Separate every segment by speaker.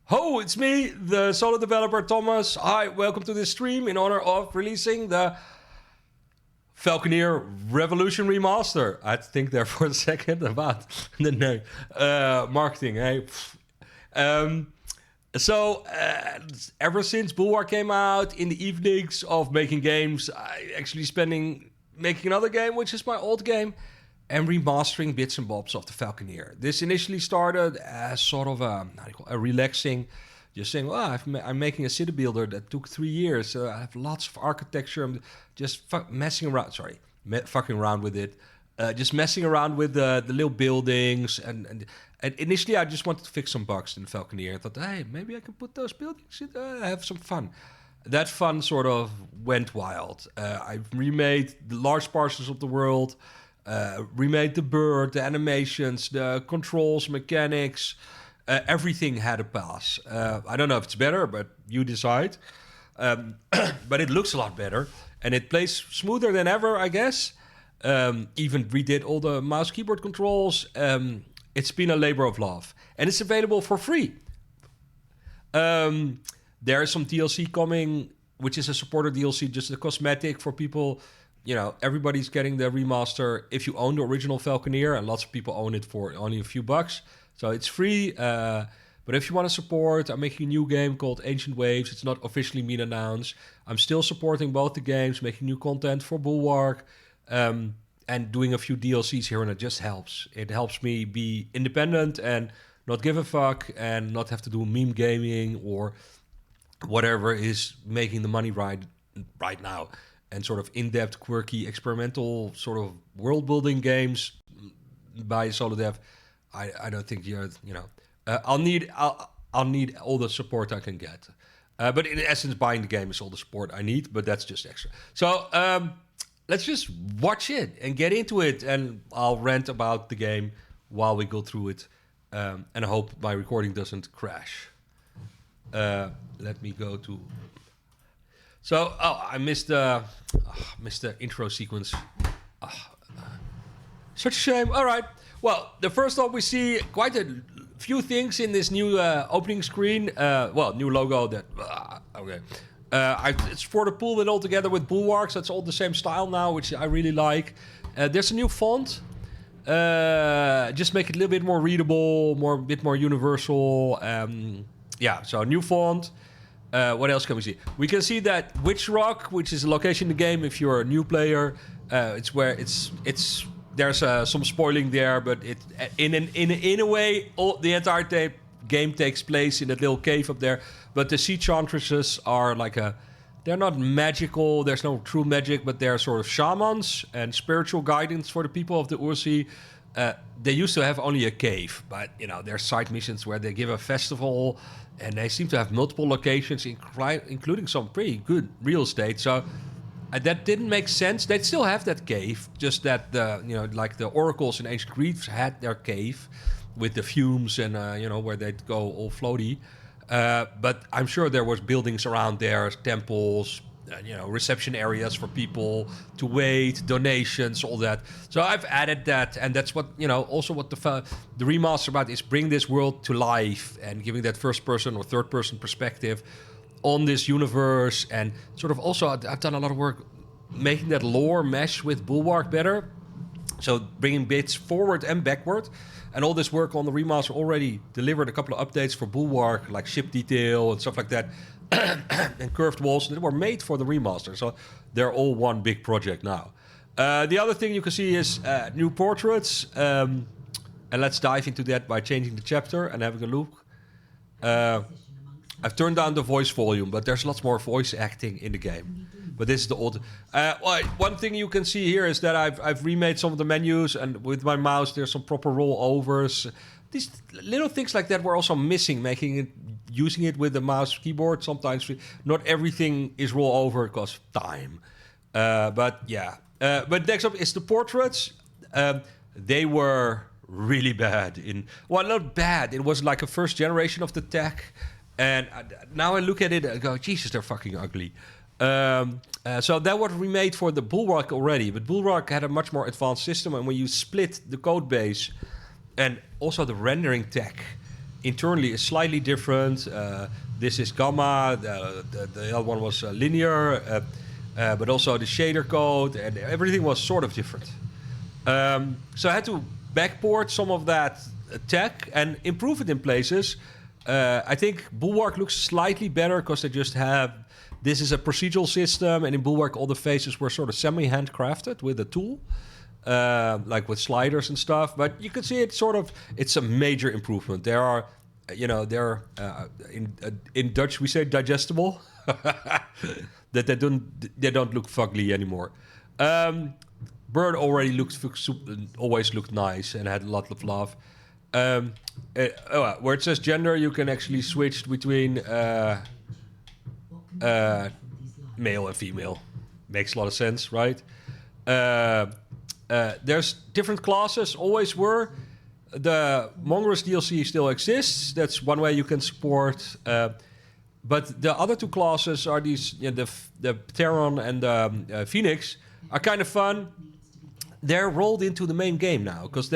Speaker 1: Ho, it's me, the solo developer Thomas. Hi, welcome to this stream in honor of releasing the Falconeer Revolution Remaster. I had to think there for a second about the name. Marketing, hey? Ever since Bulwark came out, in the evenings of making games, I actually spending making another game, which is my old game, and remastering bits and bobs of the Falconeer. This initially started as sort of a relaxing, just saying, well, I'm making a city builder that took 3 years. I have lots of architecture. I'm just messing around. Sorry, fucking around with it. Just messing around with the little buildings. And initially, I just wanted to fix some bugs in the Falconeer. I thought, hey, maybe I can put those buildings in, have some fun. That fun sort of went wild. I've remade the large parcels of the world. Remade the bird, the animations, the controls, mechanics. Everything had a pass. I don't know if it's better, but you decide. But it looks a lot better. And it plays smoother than ever, I guess. Even redid all the mouse keyboard controls. It's been a labor of love. And it's available for free. There is some DLC coming, which is a supporter DLC, just a cosmetic for people. You know, everybody's getting the remaster if you own the original Falconeer, and lots of people own it for only a few bucks. So it's free. But if you want to support, I'm making a new game called Ancient Waves. It's not officially been announced. I'm still supporting both the games, making new content for Bulwark, and doing a few DLCs here, and it just helps. It helps me be independent and not give a fuck and not have to do meme gaming or whatever is making the money right now. And sort of in-depth, quirky, experimental sort of world-building games by solo dev. I don't think I'll need all the support I can get. But in essence, buying the game is all the support I need. But that's just extra. So let's just watch it and get into it, and I'll rant about the game while we go through it. And I hope my recording doesn't crash. Let me go to. So, I missed the intro sequence. Such a shame. All right. Well, the first off, we see quite a few things in this new opening screen. New logo. Okay. It's for the pool and all together with Bulwark, so it's all the same style now, which I really like. There's a new font. Just make it a little bit more readable, a bit more universal. So a new font. What else can we see? We can see that Witch Rock, which is a location in the game if you're a new player. It's where it's there's some spoiling there, but in a way, the entire game takes place in that little cave up there. But the sea chantresses are they're not magical. There's no true magic, but they're sort of shamans and spiritual guidance for the people of the Ursi. They used to have only a cave, but there's side missions where they give a festival. And they seem to have multiple locations, including some pretty good real estate. So that didn't make sense. They'd still have that cave, just that the oracles in ancient Greece had their cave with the fumes and where they'd go all floaty. But I'm sure there was buildings around there, temples, reception areas for people to wait, donations, all that. So I've added that, and that's what also what the remaster about is, bring this world to life and giving that first person or third person perspective on this universe, and sort of also I've done a lot of work making that lore mesh with Bulwark better. So bringing bits forward and backward. And all this work on the remaster already delivered a couple of updates for Bulwark, like ship detail and stuff like that. And curved walls that were made for the remaster. So they're all one big project now. The other thing you can see is new portraits. And let's dive into that by changing the chapter and having a look. I've turned down the voice volume, but there's lots more voice acting in the game. But this is the old. One thing you can see here is that I've remade some of the menus, and with my mouse there's some proper rollovers. These little things like that were also missing, using it with the mouse keyboard. Sometimes not everything is rollover because of time. But next up is the portraits. They were really bad. Not bad. It was like a first generation of the tech. And now I look at it and go, Jesus, they're fucking ugly. So that was remade for the Bulwark already. But Bulwark had a much more advanced system. And when you split the code base and also the rendering tech internally is slightly different. This is gamma. The other one was linear, but also the shader code and everything was sort of different. So I had to backport some of that tech and improve it in places. I think Bulwark looks slightly better because they just have... This is a procedural system, and in Bulwark all the faces were sort of semi-handcrafted with a tool, like with sliders and stuff. But you can see it sort of... It's a major improvement. There are, in Dutch we say digestible, that they don't look fugly anymore. Bird already always looked nice and had a lot of love. Where it says gender, you can actually switch between male and female. Makes a lot of sense, right? There's different classes, always were. The Mongrous DLC still exists. That's one way you can support. But the other two classes are these, the Pteron and the Phoenix, are kind of fun. They're rolled into the main game now because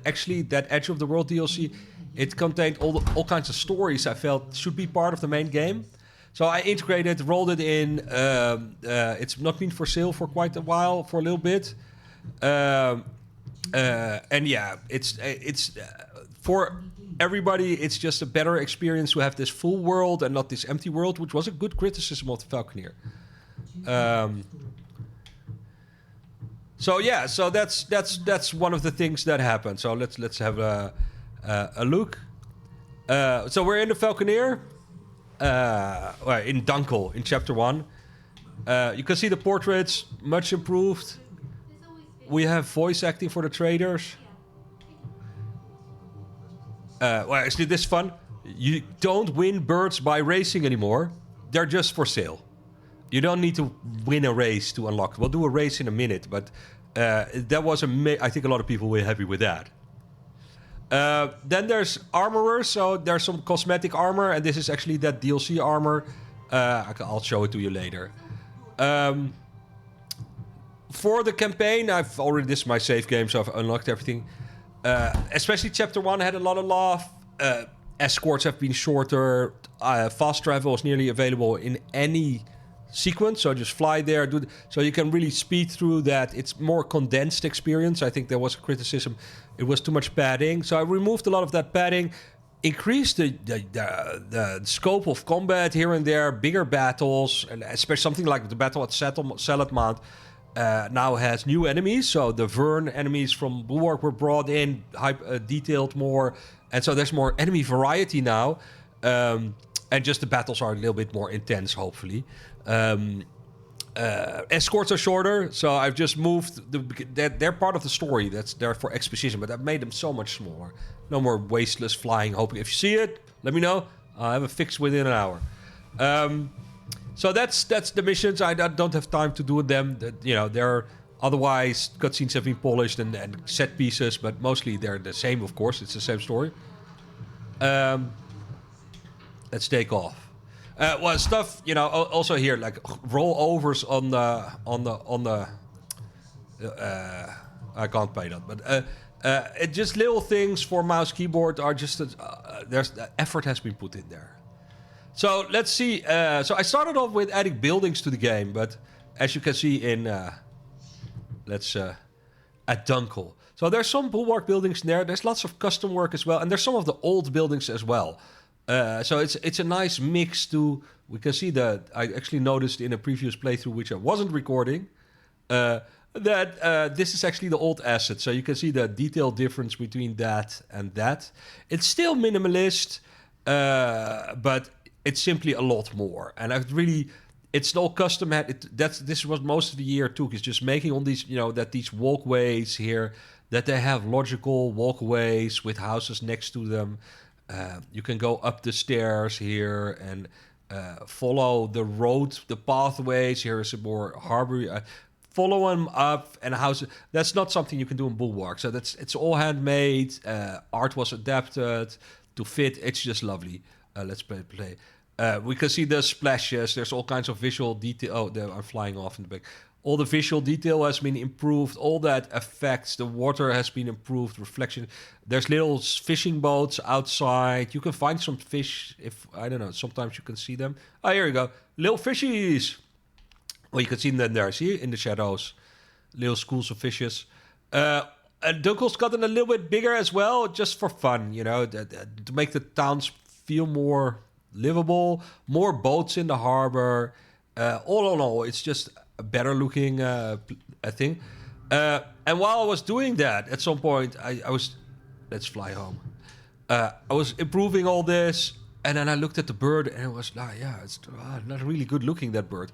Speaker 1: actually that Edge of the World DLC, it contained all kinds of stories I felt should be part of the main game. So I integrated, rolled it in. It's not been for sale for quite a while, for a little bit, and yeah, it's for everybody. It's just a better experience to have this full world and not this empty world, which was a good criticism of the Falconeer. So yeah, so that's one of the things that happened. So let's have a look. So we're in the Falconeer, in Dunkel in chapter 1. You can see the portraits much improved. We have voice acting for the traders. Actually, this is fun. You don't win birds by racing anymore. They're just for sale. You don't need to win a race to unlock. We'll do a race in a minute, but that was I think a lot of people were happy with that. Then there's armorers, so there's some cosmetic armor, and this is actually that DLC armor. I'll show it to you later. For the campaign, this is my save game, so I've unlocked everything. Especially chapter 1 had a lot of love. Escorts have been shorter. Fast travel is nearly available in any sequence, so just fly there, so you can really speed through that. It's more condensed experience. I think there was a criticism it was too much padding, so I removed a lot of that padding, increased the scope of combat here and there, bigger battles, and especially something like the battle at Salad Mount now has new enemies. So the Vern enemies from Bulwark were brought in, detailed more, and so there's more enemy variety now, and just the battles are a little bit more intense, hopefully. Escorts are shorter, so I've just moved. They're part of the story. That's there for exposition, but I've made them so much smaller. No more wasteless flying. Hoping if you see it, let me know. I'll have a fix within an hour. So that's the missions. I don't have time to do them. They're otherwise cutscenes have been polished and set pieces, but mostly they're the same. Of course, it's the same story. Let's take off. Stuff, also here, like rollovers on the I can't play that, but it just little things for mouse keyboard are just there's effort has been put in there. So let's see. So I started off with adding buildings to the game, but as you can see in at Dunkel. So there's some Bulwark buildings in there. There's lots of custom work as well, and there's some of the old buildings as well. So it's a nice mix to... We can see that I actually noticed in a previous playthrough, which I wasn't recording, that this is actually the old asset. So you can see the detail difference between that and that. It's still minimalist, but it's simply a lot more. And I've really... It's all custom. This is what most of the year took, is just making all these, that these walkways here, that they have logical walkways with houses next to them. You can go up the stairs here and follow the road, the pathways. Here is a more harbor. Follow them up and houses. That's not something you can do in Bulwark. So it's all handmade. Art was adapted to fit. It's just lovely. Let's play. We can see the splashes. There's all kinds of visual detail. Oh, I'm flying off in the back. All the visual detail has been improved. All that effects, the water has been improved, reflection. There's little fishing boats outside. You can find some fish if, I don't know, sometimes you can see them. Oh, here you go. Little fishies. Well, you can see them there, see, in the shadows. Little schools of fishes. And Dunkel's gotten a little bit bigger as well, just for fun, you know, to make the towns feel more livable. More boats in the harbor. All in all, it's just a better looking thing. And while I was doing that, at some point, I was... Let's fly home. I was improving all this, and then I looked at the bird, and it was like, yeah, it's not really good looking, that bird.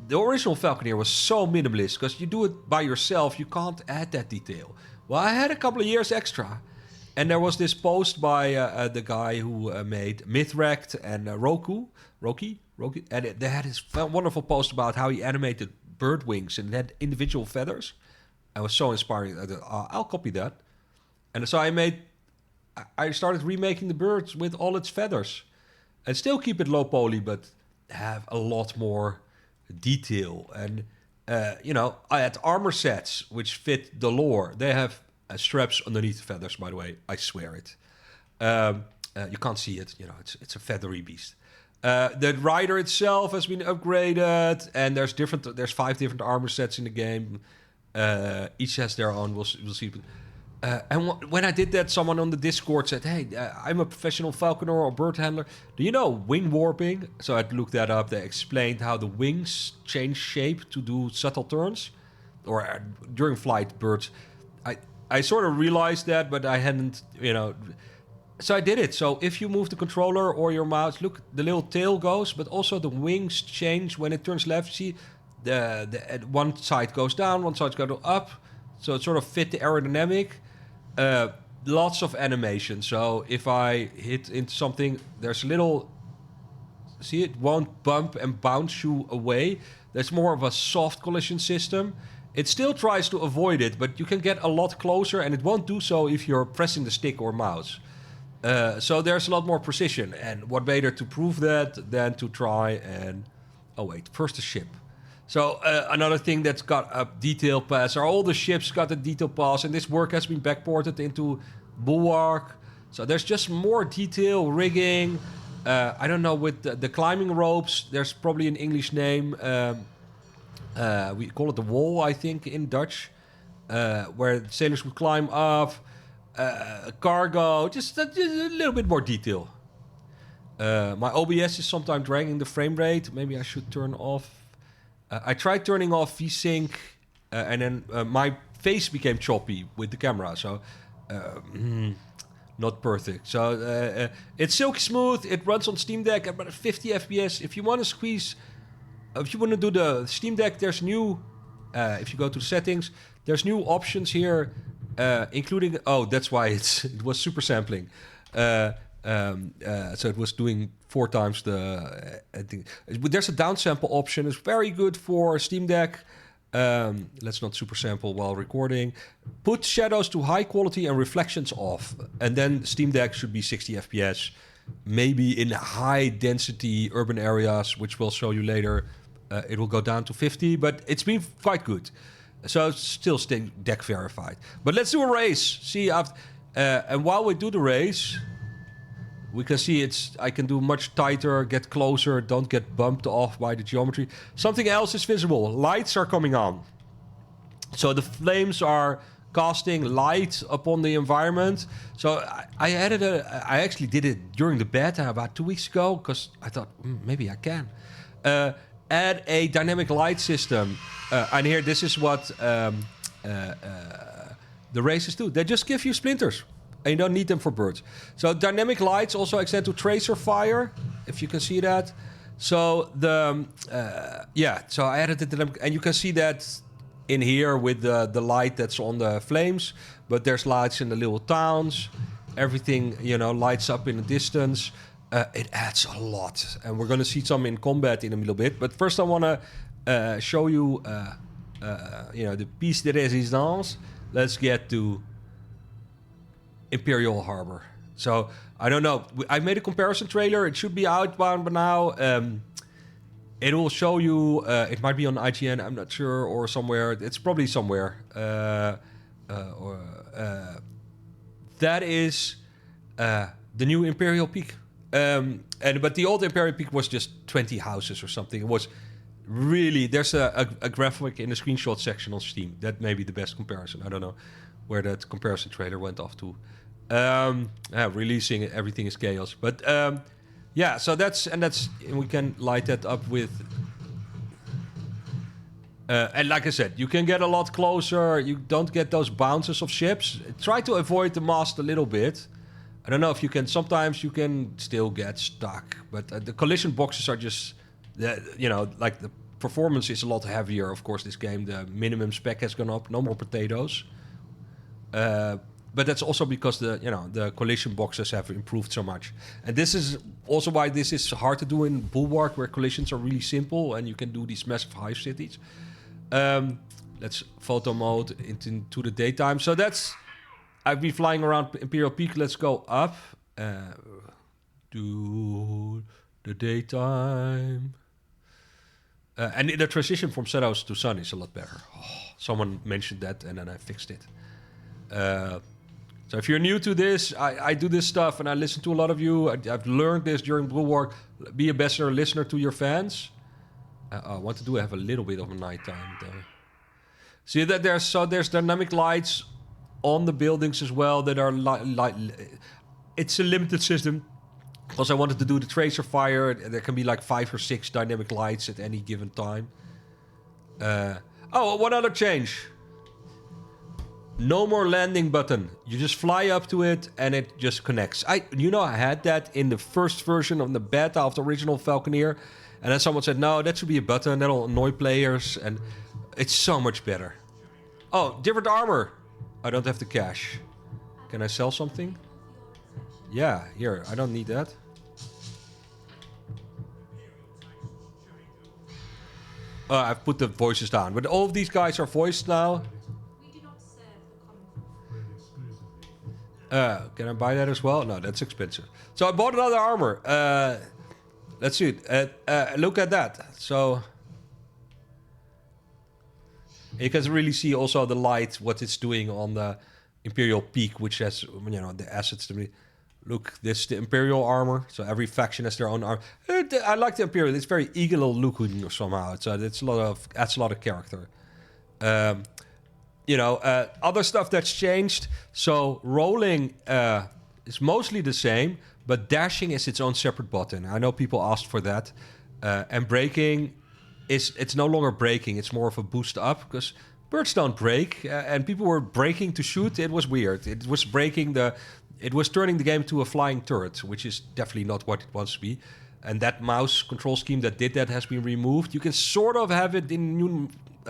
Speaker 1: The original Falconeer was so minimalist, because you do it by yourself, you can't add that detail. Well, I had a couple of years extra, and there was this post by the guy who made Mythract and Roki, and they had this wonderful post about how he animated bird wings and it had individual feathers. It was so inspiring. I thought, I'll copy that. And so I started remaking the birds with all its feathers, and still keep it low poly, but have a lot more detail. And you know, I had armor sets which fit the lore. They have straps underneath the feathers, by the way. I swear it. You can't see it. You know, it's a feathery beast. The rider itself has been upgraded, and there's 5 different armor sets in the game. Each has their own. We'll see. And when I did that, someone on the Discord said, "Hey, I'm a professional falconer or bird handler. Do you know wing warping?" So I looked that up. They explained how the wings change shape to do subtle turns, or during flight, birds. I sort of realized that, but I hadn't, you know. So I did it. So if you move the controller or your mouse, look, the little tail goes, but also the wings change when it turns left. See, the one side goes down, one side goes up. So it sort of fit the aerodynamic. Lots of animation. So if I hit into something, there's a little... See, it won't bump and bounce you away. There's more of a soft collision system. It still tries to avoid it, but you can get a lot closer, and it won't do so if you're pressing the stick or mouse. So there's a lot more precision, and what better to prove that than to try and... Oh wait, first the ship. So another thing that's got a detail pass are all the ships got a detail pass, and this work has been backported into Bulwark. So there's just more detail, rigging. I don't know, with the climbing ropes, there's probably an English name. We call it the wall, I think, in Dutch, where sailors would climb up. Cargo, just a little bit more detail. My OBS is sometimes dragging the frame rate. Maybe I should turn off. I tried turning off VSync, and then my face became choppy with the camera, so not perfect. So it's silky smooth. It runs on Steam Deck at about 50 FPS. If you want to squeeze, if you want to do the Steam Deck, there's new. If you go to settings, there's new options here. Including, oh, that's why it was super sampling. So it was doing 4 times the... I think. There's a downsample option. It's very good for Steam Deck. Let's not super sample while recording. Put shadows to high quality and reflections off. And then Steam Deck should be 60 FPS. Maybe in high density urban areas, which we'll show you later, it will go down to 50. But it's been quite good. So it's still Steam Deck verified. But let's do a race. See, and while we do the race, we can see I can do much tighter, get closer, don't get bumped off by the geometry. Something else is visible. Lights are coming on. So the flames are casting light upon the environment. So I actually did it during the beta about 2 weeks ago, because I thought, maybe I can. Add a dynamic light system. And here, this is what the races do. They just give you splinters, and you don't need them for birds. So dynamic lights also extend to tracer fire, if you can see that. So so I added it, and you can see that in here with the light that's on the flames. But there's lights in the little towns. Everything, lights up in the distance. It adds a lot, and we're going to see some in combat in a little bit. But first, I want to show you, the piece de résistance. Let's get to Imperial Harbor. So I don't know. I made a comparison trailer. It should be out by now. it will show you. It might be on IGN. I'm not sure, or somewhere. It's probably somewhere. That is the new Imperial Peak. But the old Imperial Peak was just 20 houses or something. It was really... There's a graphic in the screenshot section on Steam. That may be the best comparison. I don't know where that comparison trailer went off to. Releasing everything is chaos. But yeah, so that's... And we can light that up with... and like I said, you can get a lot closer. You don't get those bounces of ships. Try to avoid the mast a little bit. I don't know if you can... Sometimes you can still get stuck. But the collision boxes are just... like the performance is a lot heavier, of course, this game. The minimum spec has gone up. No more potatoes. But that's also because the collision boxes have improved so much. And this is also why this is hard to do in Bulwark, where collisions are really simple and you can do these massive hive cities. Let's photo mode into the daytime. So that's... I've been flying around Imperial Peak. Let's go up. Do the daytime. And the transition from shadows to sun is a lot better. Oh, someone mentioned that and then I fixed it. So if you're new to this, I do this stuff and I listen to a lot of you. I've learned this during Bulwark. Be a better listener to your fans. I want to have a little bit of a nighttime though. See that there's dynamic lights on the buildings as well that are it's a limited system because I wanted to do the tracer fire. There can be like 5 or 6 dynamic lights at any given time. One other change. No more landing button. You just fly up to it and it just connects. I had that in the first version of the beta of the original Falconeer. And then someone said, no, that should be a button. That'll annoy players. And it's so much better. Oh, different armor. I don't have the cash. Can I sell something? Yeah, here. I don't need that. I've put the voices down. But all of these guys are voiced now. Can I buy that as well? No, that's expensive. So I bought another armor. Let's see it. Look at that. So you can really see also the light, what it's doing on the Imperial Peak, which has the assets to me. Look, this is the Imperial armor. So every faction has their own armor. I like the Imperial. It's very eagle looking somehow. So it's adds a lot of character. Other stuff that's changed. So rolling is mostly the same, but dashing is its own separate button. I know people asked for that. And braking it's no longer braking. It's more of a boost up because birds don't brake. And people were braking to shoot. It was weird. It was it was turning the game to a flying turret, which is definitely not what it wants to be. And that mouse control scheme that did that has been removed. You can sort of have it in new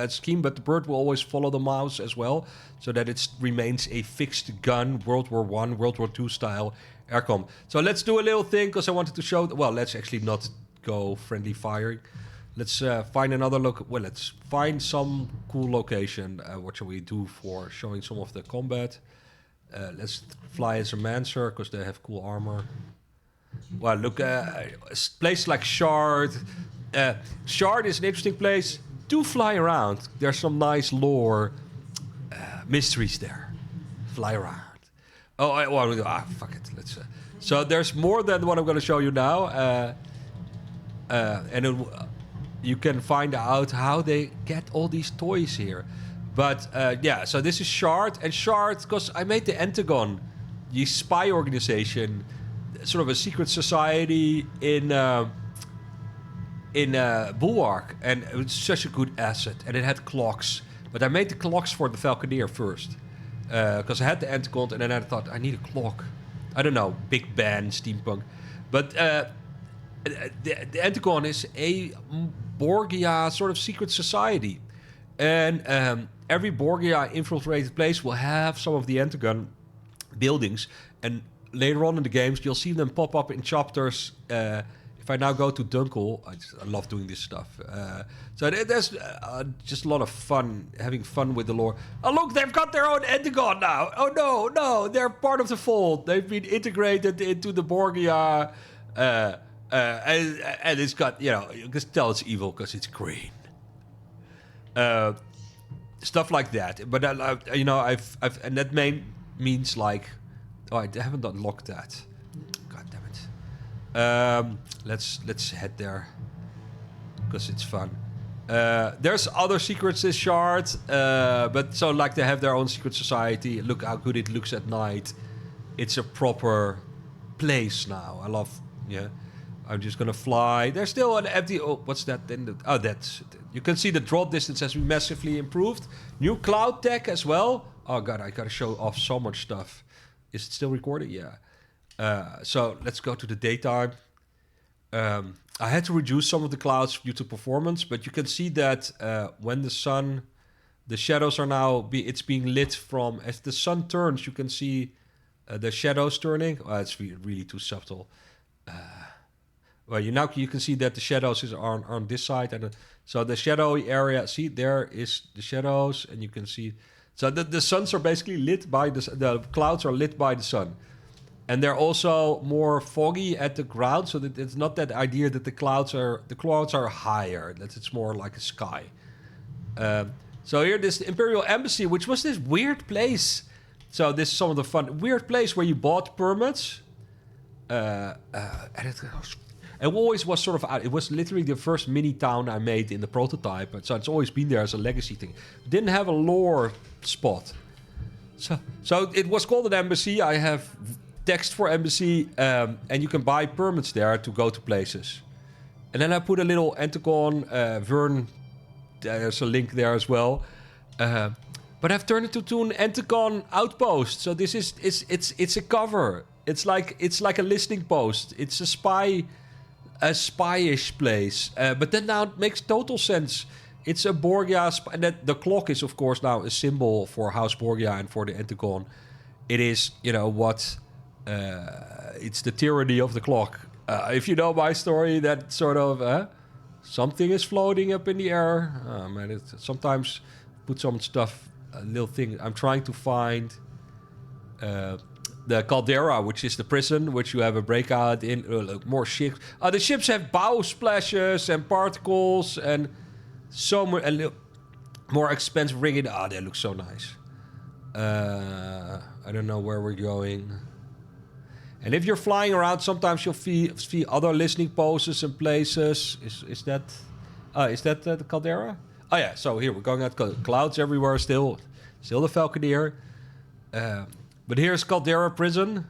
Speaker 1: scheme, but the bird will always follow the mouse as well, so that it remains a fixed gun, World War I, World War II style aircom. So let's do a little thing, because I wanted to show... Well, let's actually not go friendly firing. Let's find another let's find some cool location. What shall we do for showing some of the combat? Let's fly as a Mancer, because they have cool armor. Well, look, a place like Shard. Shard is an interesting place. Do fly around. There's some nice lore mysteries there. Fly around. Fuck it. Let's. So there's more than what I'm going to show you now, you can find out how they get all these toys here. But yeah, so this is Shard, and Shard, because I made the Entagon, the spy organization, sort of a secret society in Bulwark, and it was such a good asset, and it had clocks. But I made the clocks for the Falconeer first, because I had the Entagon, and then I thought I need a clock. I don't know, Big Ben, steampunk, but the Entagon is a Borgia sort of secret society, and every Borgia infiltrated place will have some of the Entagon buildings, and later on in the games you'll see them pop up in chapters. If I now go to Dunkel, I love doing this stuff. So there's just a lot of fun, having fun with the lore. Oh look, they've got their own Entagon now. Oh no, they're part of the fold. They've been integrated into the Borgia And it's got, you can tell it's evil because it's green. Stuff like that. But I've and that means like, oh, I haven't unlocked that. God damn it. Let's head there because it's fun. There's other secrets this shard, but so like they have their own secret society. Look how good it looks at night. It's a proper place now. I love, I'm just gonna fly. There's still an empty. Oh, what's that? That's. You can see the drop distance has been massively improved. New cloud tech as well. Oh god, I gotta show off so much stuff. Is it still recording? Yeah. So let's go to the daytime. I had to reduce some of the clouds due to performance, but you can see that when the shadows are now it's being lit from as the sun turns. You can see the shadows turning. Oh, it's really too subtle. Well, you can see that the shadows are on this side, and so the shadowy area. See, there is the shadows, and you can see. So the suns are basically lit by the clouds are lit by the sun, and they're also more foggy at the ground. So that it's not that idea that the clouds are higher. That it's more like a sky. So here, this Imperial Embassy, which was this weird place. So this is some of the fun weird place where you bought permits, and it always was sort of out. It was literally the first mini town I made in the prototype, so it's always been there as a legacy thing. Didn't have a lore spot, so it was called an embassy. I have text for embassy, and you can buy permits there to go to places. And then I put a little Anticon Vern. There's a link there as well. But I've turned it to an Anticon outpost. So this is it's a cover. It's like a listening post. It's a spyish place. But then now it makes total sense. It's a Borgia, and that the clock is of course now a symbol for House Borgia and for the Anticon. It is what it's the tyranny of the clock. If you know my story, that sort of something is floating up in the air. Oh man, it sometimes put some stuff. A little thing. I'm trying to find the caldera, which is the prison, which you have a breakout in. Look, more ships. The ships have bow splashes and particles and so much. More expensive rigging. They look so nice. I don't know where we're going. And if you're flying around, sometimes you'll see other listening posts and places. Is that the caldera? Oh yeah, so here we're going at clouds everywhere still the Falconeer. But here's Caldera Prison,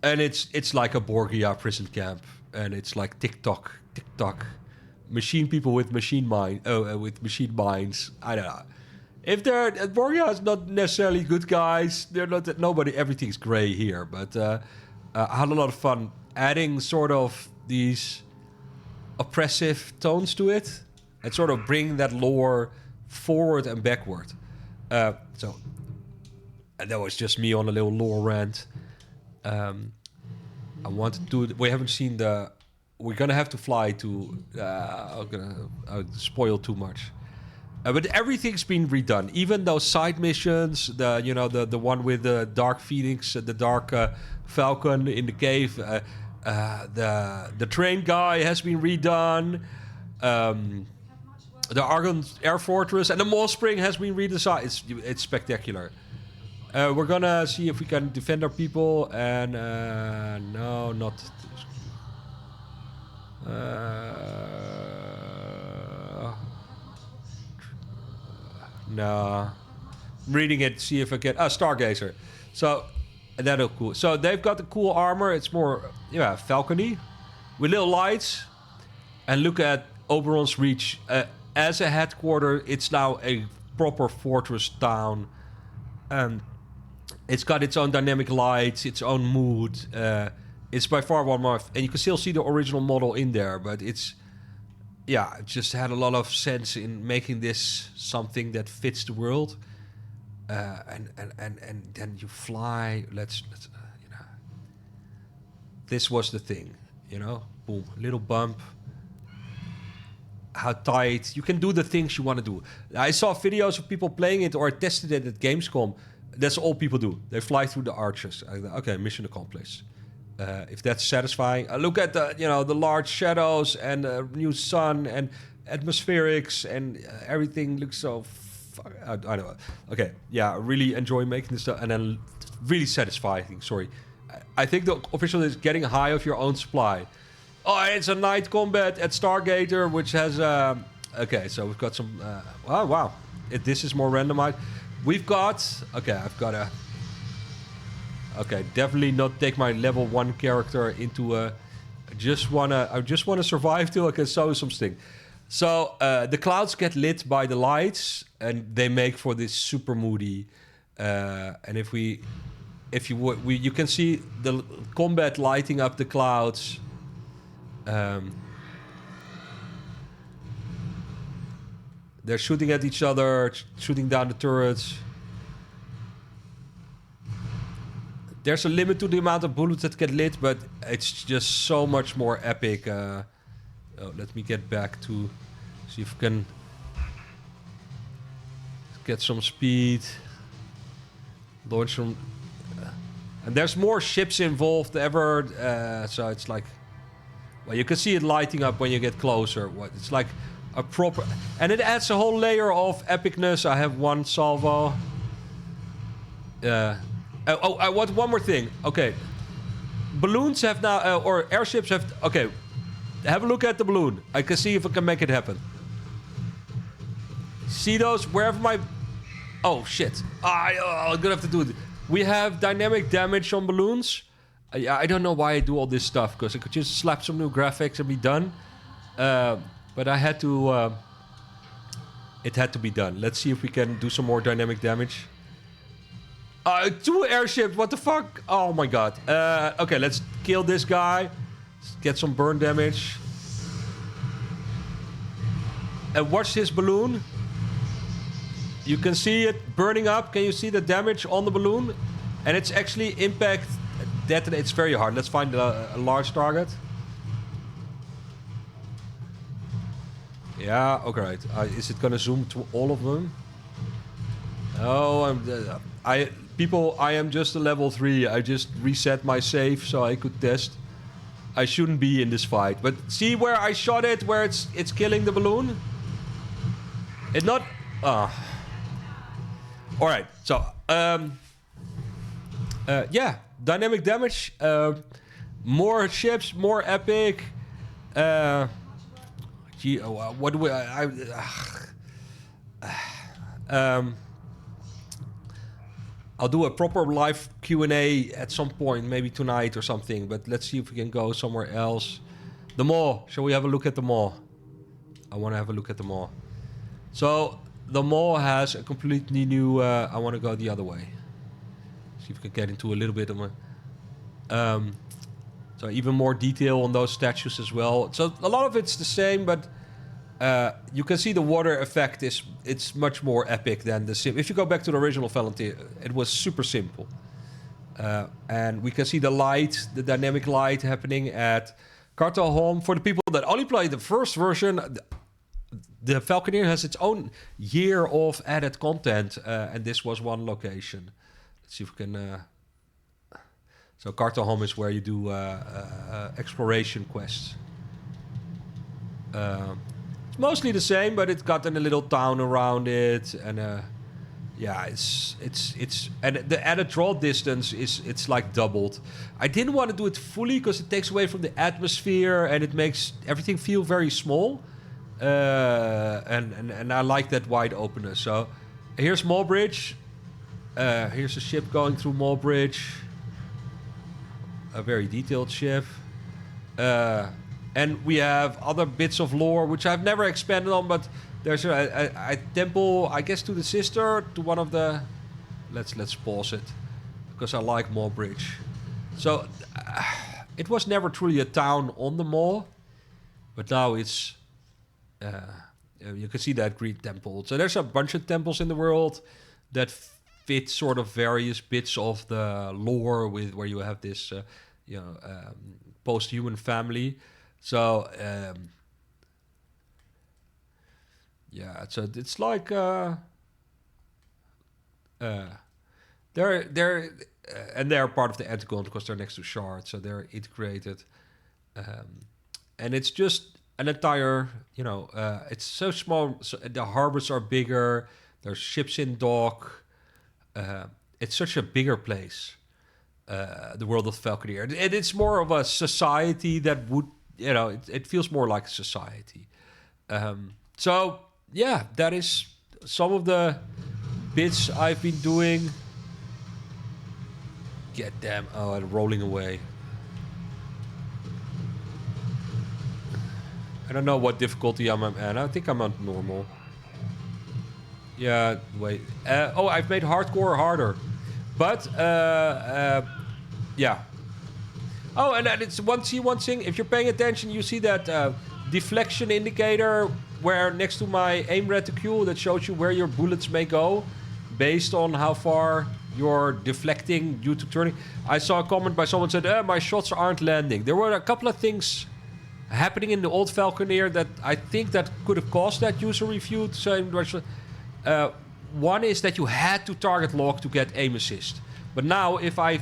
Speaker 1: and it's like a Borgia prison camp, and it's like tick tock, machine people with machine minds. I don't know. If they're Borgia is not necessarily good guys. They're not nobody. Everything's gray here, but I had a lot of fun adding sort of these oppressive tones to it. And sort of bring that lore forward and backward. And that was just me on a little lore rant. I wanted to. We haven't seen the. We're gonna have to fly to. I'll spoil too much. But everything's been redone. Even those side missions, the one with the Dark Phoenix, the Dark Falcon in the cave. The train guy has been redone. The Argon Air Fortress and the Mall Spring has been redesigned. It's spectacular. We're gonna see if we can defend our people and no, not. No, I'm reading it. See if I can. Stargazer. So that look cool. So they've got the cool armor. It's more falcony with little lights. And look at Oberon's Reach. As a headquarter, it's now a proper fortress town. It's got its own dynamic lights, its own mood. It's by far one more... And you can still see the original model in there, but it just had a lot of sense in making this something that fits the world. And then you fly. Let's This was the thing, Boom, little bump. How tight you can do the things you want to do. I saw videos of people playing it or tested it at Gamescom. That's all people do. They fly through the arches. Okay, mission accomplished. If that's satisfying. Look at the the large shadows and the new sun and atmospherics and everything looks so. I don't know. Okay, yeah, I really enjoy making this stuff and then really satisfying. Sorry, I think the official is getting high of your own supply. Oh, it's a night combat at Stargater, which has. Okay, so we've got some. Oh wow, this is more randomized. We've got. Okay, I've got a. Okay, definitely not take my level 1 character into a... I just wanna survive till I can sew some sting. So, the clouds get lit by the lights, and they make for this super moody... and you can see the combat lighting up the clouds. They're shooting at each other, shooting down the turrets. There's a limit to the amount of bullets that get lit, but it's just so much more epic. Let me get back to... See if we can... Get some speed. Launch some... and there's more ships involved ever, so it's like... Well, you can see it lighting up when you get closer. It's like a proper... And it adds a whole layer of epicness. I have one salvo. I want one more thing. Okay. Balloons have now... or airships have... Okay. Have a look at the balloon. I can see if I can make it happen. See those? Wherever my... Oh, shit. I'm gonna have to do it. We have dynamic damage on balloons. I don't know why I do all this stuff, because I could just slap some new graphics and be done. But I had to... it had to be done. Let's see if we can do some more dynamic damage. 2 airships, what the fuck? Oh my god. Okay, let's kill this guy. Let's get some burn damage. And watch this balloon. You can see it burning up. Can you see the damage on the balloon? And it's actually impact detonate. It's very hard. Let's find a large target. Yeah, okay, right. Is it gonna zoom to all of them? Oh, I am just a level 3. I just reset my save so I could test. I shouldn't be in this fight. But see where I shot it, where it's killing the balloon? It not... Alright, so... yeah, dynamic damage. More ships, more epic. Gee, what do we... I'll do a proper live Q&A at some point, maybe tonight or something. But let's see if we can go somewhere else. The mall. Shall we have a look at the mall? I want to have a look at the mall. So, the mall has a completely new... I want to go the other way. See if we can get into a little bit of a... so, even more detail on those statues as well. So, a lot of it's the same, but... you can see the water effect it's much more epic than the sim. If you go back to the original Falconeer, it was super simple. And we can see the light, the dynamic light happening at Cartelholm. For the people that only play the first version, the Falconeer has its own year of added content, and this was one location. Let's see if we can... So Cartelholm is where you do exploration quests. Mostly the same, but it's got a little town around it, and yeah, it's and the added draw distance it's like doubled. I didn't want to do it fully because it takes away from the atmosphere and it makes everything feel very small. And I like that wide openness. So here's Mallbridge. Here's a ship going through Mallbridge. A very detailed ship. And we have other bits of lore, which I've never expanded on, but there's a temple, I guess, to the sister, to one of the... Let's pause it, because I like Mallbridge. So, it was never truly a town on the mall, but now it's... you can see that green temple. So there's a bunch of temples in the world that fit sort of various bits of the lore, with where you have this, post-human family. So, yeah, so it's like, and they're part of the Antagon because they're next to Shard, so they're integrated. And it's just an entire, it's so small. So the harbors are bigger. There's ships in dock. It's such a bigger place, the world of Falconeer. And it's more of a society that would, it feels more like a society. So, yeah, that is some of the bits I've been doing. Get them. Oh, and rolling away. I don't know what difficulty I'm at. I think I'm on normal. Yeah, wait. I've made hardcore harder. But, yeah. Oh, and it's one thing. If you're paying attention, you see that deflection indicator where next to my aim reticule that shows you where your bullets may go based on how far you're deflecting due to turning. I saw a comment by someone said, my shots aren't landing. There were a couple of things happening in the old Falconeer that I think that could have caused that user review. One is that you had to target lock to get aim assist. But now if I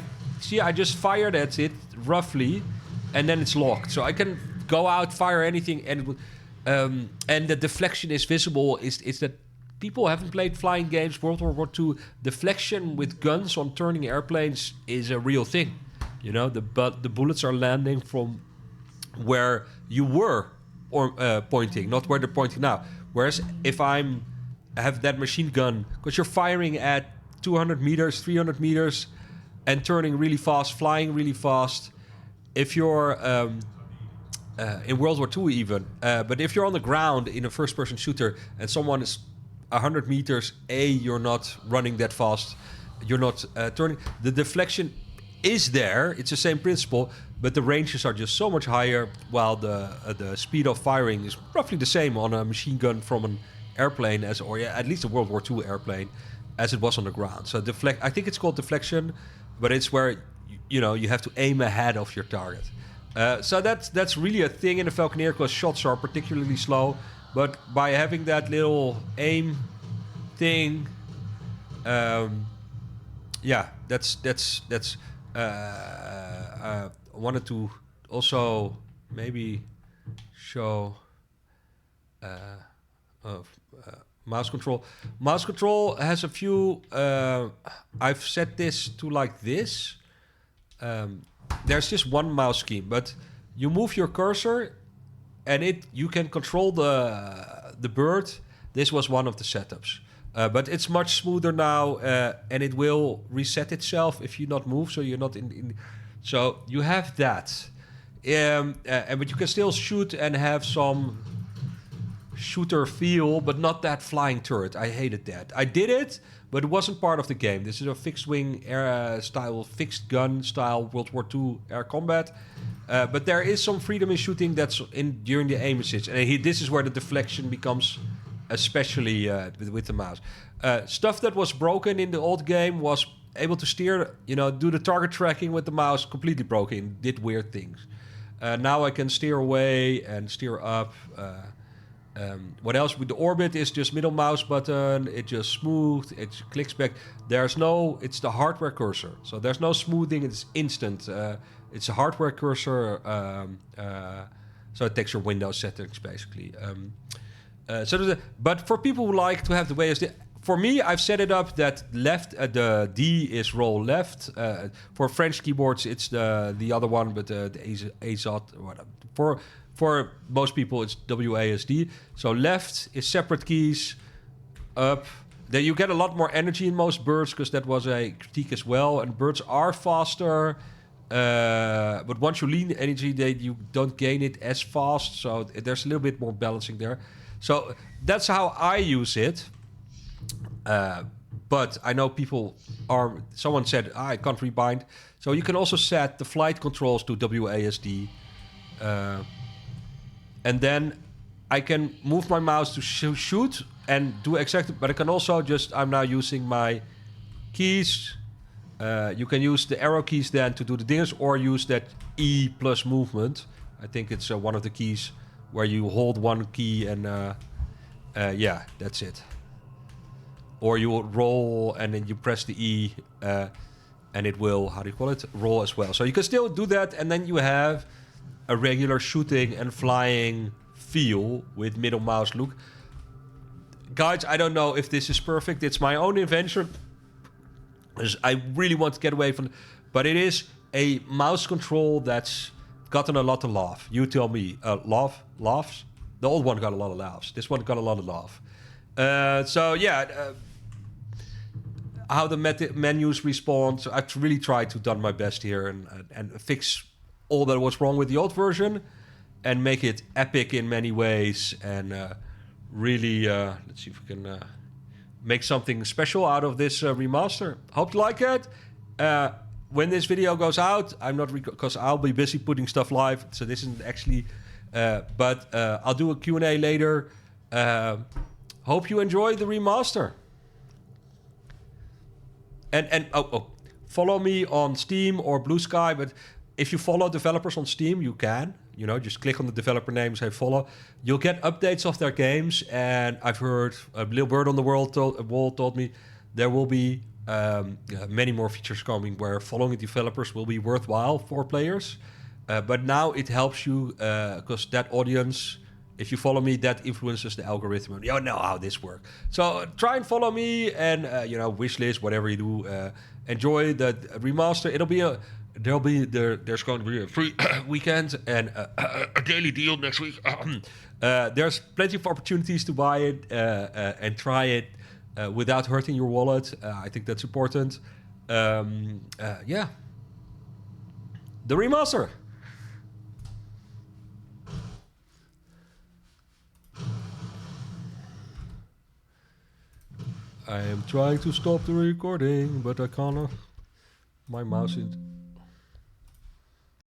Speaker 1: just fired at it roughly and then it's locked. So I can go out, fire anything, and the deflection is visible. Is that people haven't played flying games, World War II. Deflection with guns on turning airplanes is a real thing. The bullets are landing from where you were pointing, not where they're pointing now. Whereas if I have that machine gun, because you're firing at 200 meters, 300 meters, and turning really fast, flying really fast. If you're in World War II even, but if you're on the ground in a first-person shooter and someone is 100 meters, you're not running that fast, you're not turning. The deflection is there, it's the same principle, but the ranges are just so much higher, while the speed of firing is roughly the same on a machine gun from an airplane at least a World War II airplane as it was on the ground. So I think it's called deflection, but it's where you have to aim ahead of your target. So that's really a thing in the Falconeer because shots are particularly slow. But by having that little aim thing, that's. I wanted to also maybe show mouse control. Mouse control has a few. I've set this to like this. There's just one mouse scheme, but you move your cursor, and you can control the bird. This was one of the setups, but it's much smoother now, and it will reset itself if you not move. So you're not in. So you have that, but you can still shoot and have some shooter feel, but not that flying turret. I hated that. I did it, but it wasn't part of the game. This is a fixed wing style, fixed gun style World War II air combat. But there is some freedom in shooting that's during the aim assist. And this is where the deflection becomes, especially with the mouse. Stuff that was broken in the old game was able to steer, do the target tracking with the mouse, completely broken, did weird things. Now I can steer away and steer up. What else with the orbit is just middle mouse button, it just smooth, it clicks back. It's the hardware cursor, so there's no smoothing, it's instant. It's a hardware cursor, so it takes your Windows settings basically. But for people who like to have the way for me, I've set it up that left, the D is roll left. For French keyboards, it's the other one, but the AZOT, whatever. For most people, it's WASD. So left is separate keys, up. Then you get a lot more energy in most birds, because that was a critique as well. And birds are faster, but once you lean energy, you don't gain it as fast. So there's a little bit more balancing there. So that's how I use it. But I know someone said, I can't rebind. So you can also set the flight controls to WASD. And then I can move my mouse to shoot and do exactly, but I can also I'm now using my keys. You can use the arrow keys then to do the things, or use that E plus movement. I think it's one of the keys where you hold one key and that's it. Or you roll and then you press the E. and it will, how do you call it, roll as well. So you can still do that, and then you have a regular shooting and flying feel with middle mouse look. Guys, I don't know if this is perfect. It's my own invention. I really want to get away from it. But it is a mouse control that's gotten a lot of love. You tell me. Laughs? The old one got a lot of laughs. This one got a lot of love. How the menus respond. So I've really tried to done my best here and fix all that was wrong with the old version and make it epic in many ways and really, let's see if we can make something special out of this remaster. Hope you like it. When this video goes out, I'm not because I'll be busy putting stuff live, so this isn't actually. But I'll do a Q&A later. Hope you enjoy the remaster. And follow me on Steam or Blue Sky. But if you follow developers on Steam, you can. You know, just click on the developer name, say follow. You'll get updates of their games. And I've heard a little bird on the wall told me there will be many more features coming where following developers will be worthwhile for players. But now it helps you because that audience, if you follow me, that influences the algorithm. You know how this works. So try and follow me and wishlist whatever you do. Enjoy the remaster. There's going to be a free weekend and a daily deal next week. There's plenty of opportunities to buy it and try it without hurting your wallet. I think that's important. The remaster. I am trying to stop the recording, but I can't. My mouse is